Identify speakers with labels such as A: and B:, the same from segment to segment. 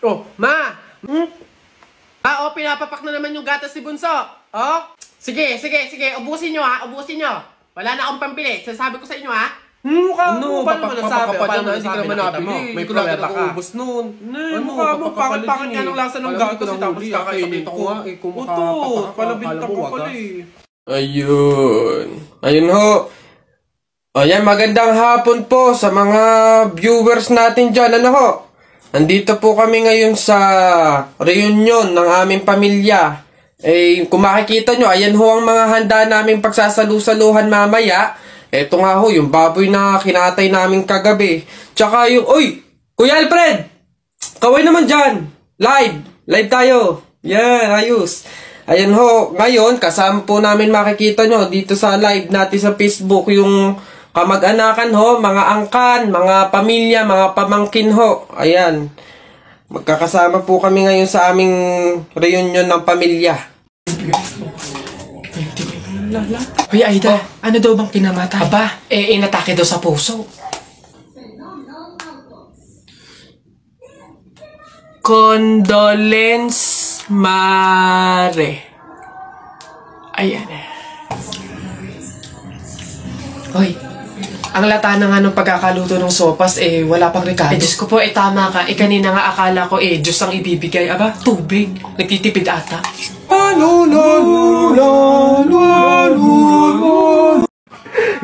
A: Oh, Ma! Ah, pinapapak na naman yung gatas ni Bunso. Oh? Sige. Ubusin nyo, ha? Ubusin nyo. Wala na akong pampili. Sasabi ko sa inyo, ha?
B: Paano mo nasabi? Paano hindi ka naman nabili?
A: May
B: kulay
A: problema
B: ka
A: ka.
B: Ubus nun.
A: Mukha mo, pakit nga ng lasa ng gatas. Tapos kakainin ko.
B: Palabinta ko pala eh.
C: Ayun ho. Ayan, magandang hapon po sa mga viewers natin dyan. Ano ho? Nandito po kami ngayon sa reunion ng aming pamilya. Kung makikita nyo, ayan ho ang mga handa naming pagsasalu-saluhan mamaya. Eto nga ho, yung baboy na kinatay namin kagabi. Tsaka yung, Kuya Alfred! Kaway naman dyan! Live tayo! Yeah, ayos! Ayan ho, ngayon, kasama po namin makikita nyo dito sa live natin sa Facebook yung kamag-anakan ho, mga angkan, mga pamilya, mga pamangkin ho. Ayan. Magkakasama po kami ngayon sa aming reunion ng pamilya.
D: Hoy, Aida, ano daw bang kinamatay? Aba, inatake daw sa puso.
A: Condolence, Mare. Ayan eh.
D: Hoy, ang lata na nga ng pagkakaluto ng sopas, wala pang rekado. Diyos ko po, tama ka. Kanina nga akala ko, Diyos ang ibibigay. Aba, tubig. Nagtitipid ata.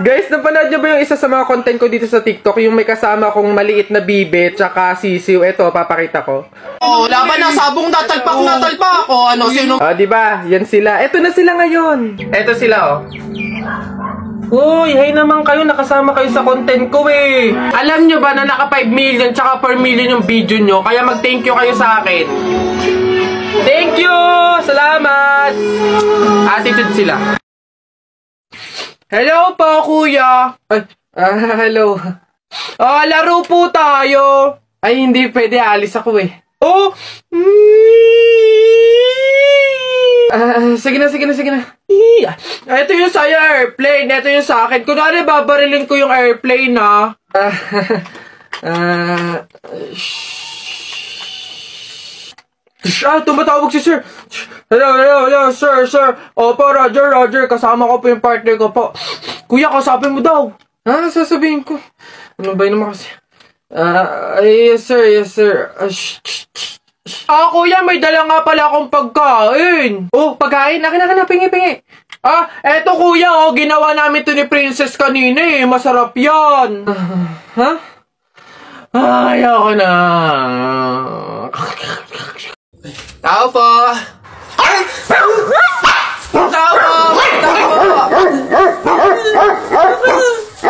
A: Guys, napanood nyo ba yung isa sa mga content ko dito sa TikTok? Yung may kasama kong maliit na bibe, tsaka sisiw. Ito, papakita ko.
D: Laban na sabong natalpak ako. Ano, sino?
A: Diba? Yan sila. Ito na sila ngayon. Ito sila, Uy, hey naman kayo, nakasama kayo sa content ko eh. Alam nyo ba na naka 5 million tsaka 4 million yung video nyo? Kaya mag-thank you kayo sa akin. Thank you! Salamat! Attitude sila. Hello po, kuya. Hello. Laro po tayo. Ay, hindi pwede. Alis ako eh. Sige na. Ito yung sa'yo, airplane. Ito yung sa akin. Kunwari, babarilin ko yung airplane, ha? Tumatawag si sir. Hello, sir. Opo, Roger. Kasama ko po yung partner ko po. Kuya, kausapin mo daw. Sasabihin ko. Ano ba yun naman kasi? Yes, sir. Kuya, may dala nga pala akong pagkain. Pagkain? Akin, pingi. Eto kuya, ginawa namin to ni Princess kanina eh. Masarap yan. Ayoko na. Tao po.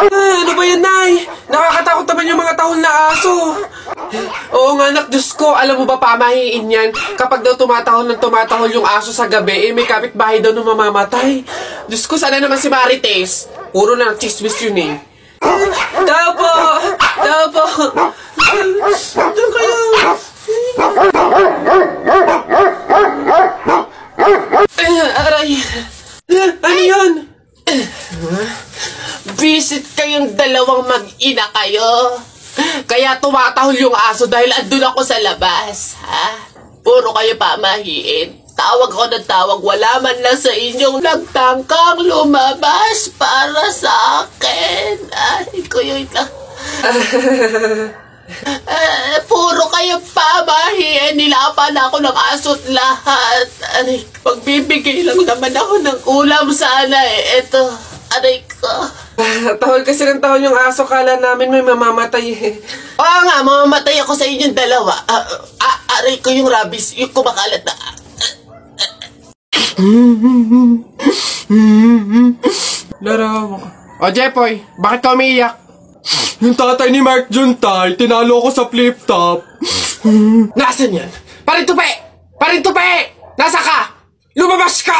A: Ano ba yan, Nay? Nakakatakot naman yung mga tahol na aso. Oo nga, anak, Diyos ko. Alam mo ba, pamahiin yan? Kapag daw tumatahol yung aso sa gabi, may kapitbahay daw nung mamamatay. Diyos ko, sana naman si Marites. Puro na chismis yun eh. Tao po! Doon kayo! Aray! Ano yun? Visit kayong dalawang mag-ina kayo. Kaya tumatahol yung aso dahil andun ako sa labas, ha? Puro kayo pamahiin. Tawag ko ng tawag, wala man lang sa inyong nagtangkang lumabas para sa akin. Ay, kuya lang. Puro kayo pamahiin. Nilapan ako ng aso't lahat. Aray, pagbibigay lang naman ako ng ulam sana eh. Ito, aray ko. Tahol kasi ng tahol yung aso, kala namin may mamamatay eh. Oo nga, mamamatay ako sa inyong dalawa. Aray ko yung rabies, yung kumakalat na. Larawa ka. Jepoy, bakit ka umiiyak? Yung tatay ni Mark Juntay, tinalo ko sa flip-top. Nasaan yan? Parintupe! Nasa ka? Lumabas ka!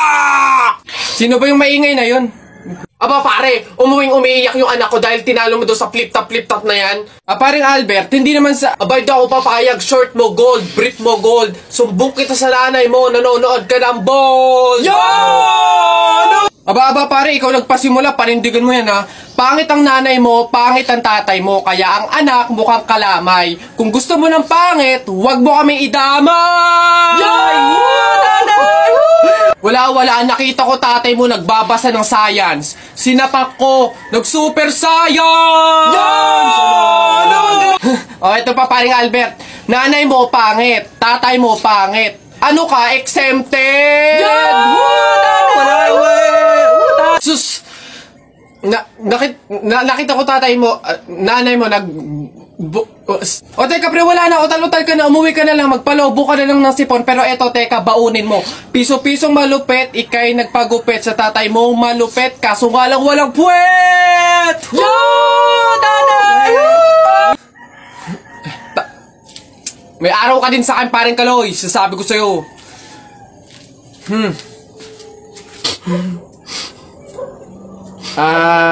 A: Sino ba yung maingay na yun? Aba pare, umiiyak yung anak ko dahil tinalo mo daw sa flip-top na yan. Paring Albert, hindi naman sa abay daw ako papayag, short mo gold, brief mo gold, sumbong kita sa nanay mo, nanonood ka ng ball! Yo! Aba, pare, ikaw nagpasimula, panindigan mo yan, ha? Pangit ang nanay mo, pangit ang tatay mo, kaya ang anak mukhang kalamay. Kung gusto mo ng pangit, huwag mo kami idamay! Wala, nakita ko tatay mo nagbabasa ng science. Sinapak ko, nag-super science! O, ito pa, paring Albert. Nanay mo, pangit. Tatay mo, pangit. Ano ka, exempted? Sus! Nakita ko tatay mo, nanay mo, o teka pre, wala na, utal-utal ka na, umuwi ka na lang, magpalobo ka na lang ng sipon, pero eto teka, baunin mo. Piso-pisong malupet, ikay nagpagupit sa tatay mo, malupet, kaso nga lang walang puwet! May araw ka din sa akin, paring Kaloy, sasabi ko sa'yo.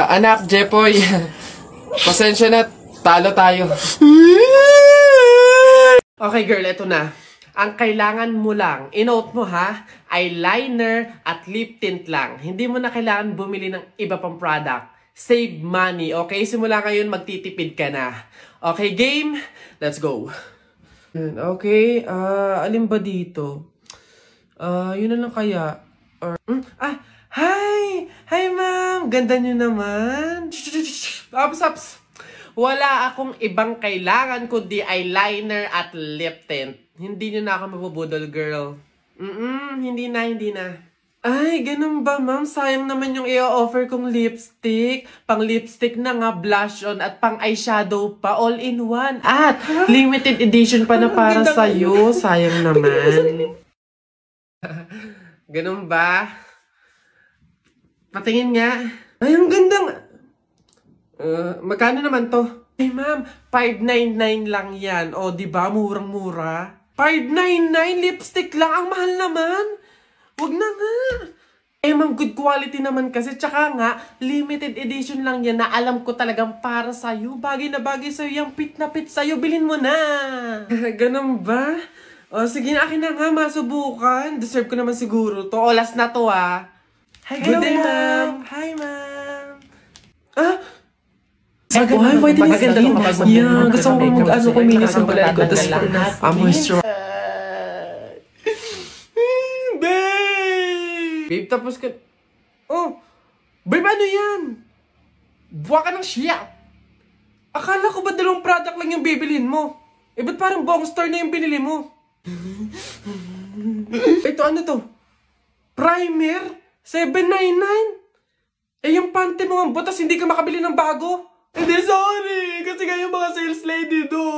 A: Anak, Jepoy, pasensya na, talo tayo.
B: Okay girl, eto na. Ang kailangan mo lang, inote mo ha, eyeliner at lip tint lang. Hindi mo na kailangan bumili ng iba pang product. Save money, okay? Simula ngayon, magtitipid ka na. Okay, game? Let's go. Okay, alin ba dito? Yun na lang kaya. Hi! Hi, ma'am! Ganda nyo naman. Ups. Wala akong ibang kailangan kundi eyeliner at lip tint. Hindi nyo na ako mabubudol, girl. Hindi na. Ay, ganun ba, ma'am? Sayang naman yung i-offer kong lipstick. Pang lipstick na nga, blush on, at pang eyeshadow pa, all in one. At limited edition pa na para sa'yo. Sayang naman. Ganun ba? Patingin nga. Ay, ang ganda. Magkano naman to? Ay, ma'am, 599 lang yan. O, diba? Murang-mura. 599 lipstick lang. Ang mahal naman. Wag na nga. Ma'am, good quality naman kasi. Tsaka nga, limited edition lang yan na alam ko talagang para sa'yo. Bagay na bagay sa'yo. Yung pit na pit sa'yo. Bilhin mo na. Ganun ba? O, sige na, akin na nga. Masubukan. Deserve ko naman siguro to. O, last na to, ah. Hi, good day, ma'am. Hi, ma'am. Maganda lang kapag yeah, gusto ko mag-ano kuminis ang balat ko. Tapos, moisture. Babe, tapos ka... Oh! Babe, ano yan? Buwa ka ng siya. Akala ko ba dalawang product lang yung bibilhin mo? Ba't parang buong store na yung binili mo? Ito, ano to? Primer? $7.99? Yung panty mo ang butas, hindi ka makabili ng bago? Hindi, sorry! Kasi kayo mga sales lady doon.